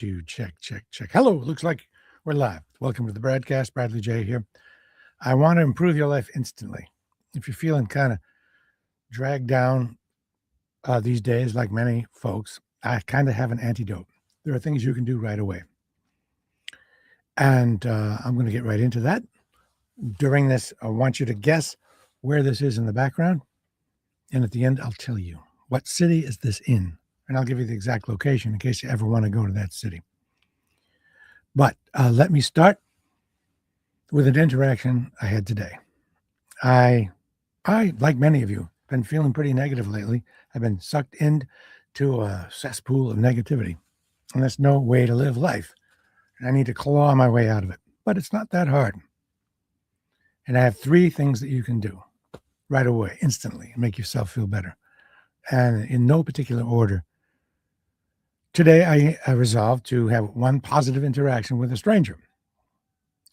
Do check, check, check. Hello, looks like we're live. Welcome to the broadcast. Bradley J here. I want to improve your life instantly. If you're feeling kind of dragged down these days, like many folks, I kind of have an antidote. There are things you can do right away. And I'm going to get right into that. During this, I want you to guess where this is in the background. And at the end, I'll tell you, what city is this in? And I'll give you the exact location in case you ever want to go to that city. But let me start with an interaction I had today. I, like many of you, been feeling pretty negative lately. I've been sucked into a cesspool of negativity, and that's no way to live life. And I need to claw my way out of it, but it's not that hard. And I have 3 things that you can do right away, instantly, and make yourself feel better. And in no particular order. Today, I resolved to have one positive interaction with a stranger.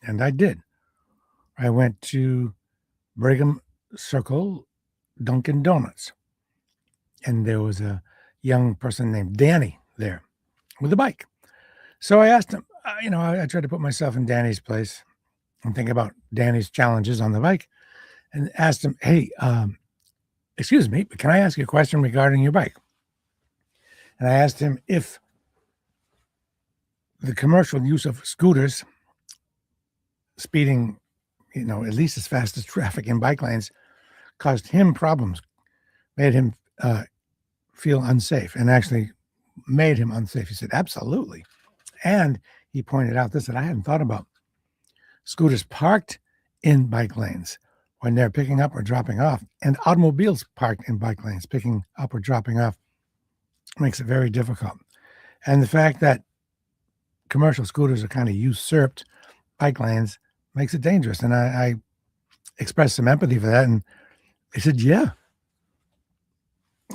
And I did. I went to Brigham Circle Dunkin' Donuts. And there was a young person named Danny there with a bike. So I asked him, I tried to put myself in Danny's place and think about Danny's challenges on the bike and asked him, hey, excuse me, but can I ask you a question regarding your bike? And I asked him if the commercial use of scooters speeding, at least as fast as traffic in bike lanes caused him problems, made him feel unsafe, and actually made him unsafe. He said, absolutely. And he pointed out this that I hadn't thought about. Scooters parked in bike lanes when they're picking up or dropping off, and automobiles parked in bike lanes picking up or dropping off makes it very difficult. And the fact that commercial scooters are kind of usurped bike lanes makes it dangerous. And I expressed some empathy for that. And they said, yeah,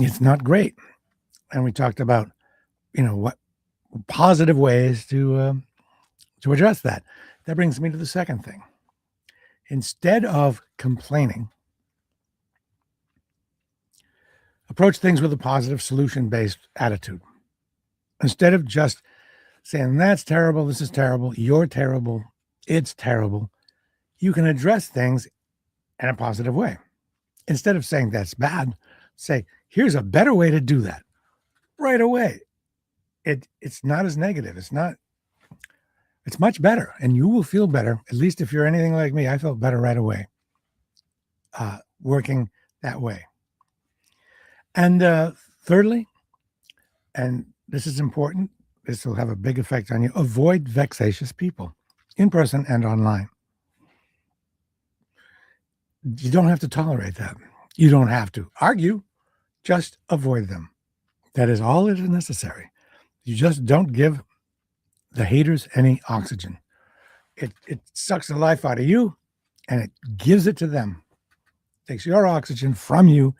it's not great. And we talked about, what positive ways to address that. That brings me to the second thing. Instead of complaining, approach things with a positive solution-based attitude. Instead of just saying, that's terrible, this is terrible, you're terrible, it's terrible, you can address things in a positive way. Instead of saying that's bad, say, here's a better way to do that right away. It's not as negative. It's much better, and you will feel better. At least if you're anything like me, I felt better right away working that way. And thirdly, and this is important, this will have a big effect on you, avoid vexatious people in person and online. You don't have to tolerate that. You don't have to argue, just avoid them. That is all that is necessary. You just don't give the haters any oxygen. It sucks the life out of you, and it gives it to them. Takes your oxygen from you,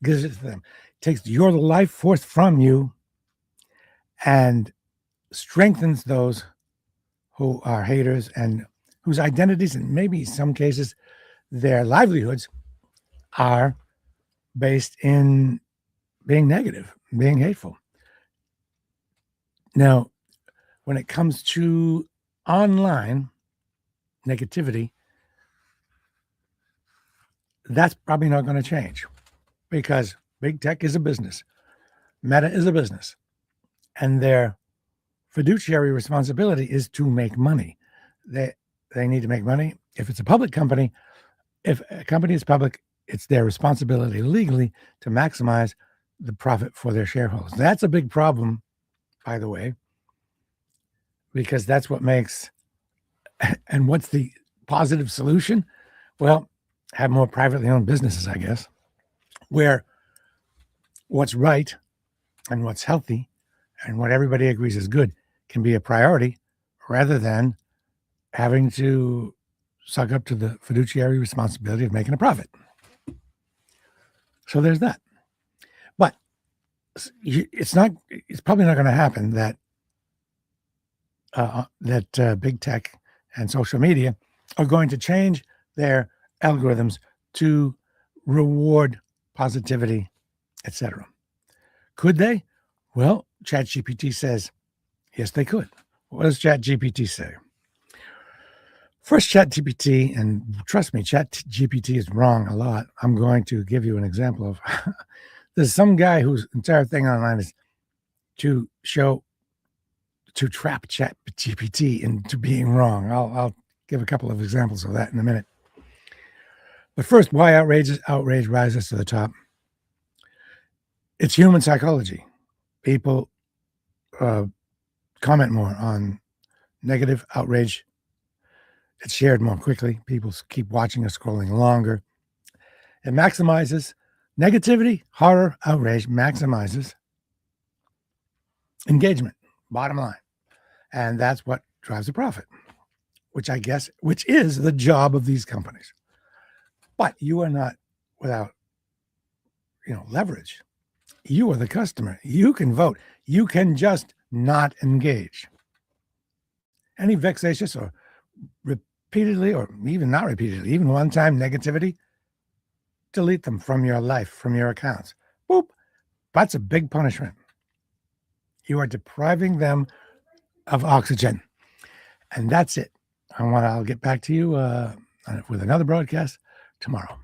gives it to them. Takes your life force from you and strengthens those who are haters and whose identities, and maybe in some cases their livelihoods, are based in being negative, being hateful. Now, when it comes to online negativity, that's probably not going to change because big tech is a business. Meta is a business. And their fiduciary responsibility is to make money. They need to make money. If it's a public company, if a company is public, it's their responsibility legally to maximize the profit for their shareholders. That's a big problem, by the way, because that's what makes, and what's the positive solution? Well, have more privately owned businesses, I guess, where what's right and what's healthy and what everybody agrees is good can be a priority rather than having to suck up to the fiduciary responsibility of making a profit. So there's that. But it's probably not going to happen that big tech and social media are going to change their algorithms to reward positivity, etc. Could they? Well, ChatGPT says Yes, they could. What does ChatGPT say? First, ChatGPT, and trust me, ChatGPT is wrong a lot. I'm going to give you an example of there's some guy whose entire thing online is to trap ChatGPT into being wrong. I'll give a couple of examples of that in a minute. But first, why outrage rises to the top? It's human psychology. People comment more on negative outrage. It's shared more quickly. People keep watching or scrolling longer. It maximizes negativity, horror, outrage, maximizes engagement, bottom line. And that's what drives the profit, which is the job of these companies. But you are not without, leverage. You are the customer. You can vote. You can just not engage. Any vexatious or repeatedly, or even not repeatedly, even one-time negativity, delete them from your life, from your accounts. Boop. That's a big punishment. You are depriving them of oxygen. And that's it. I'll get back to you with another broadcast tomorrow.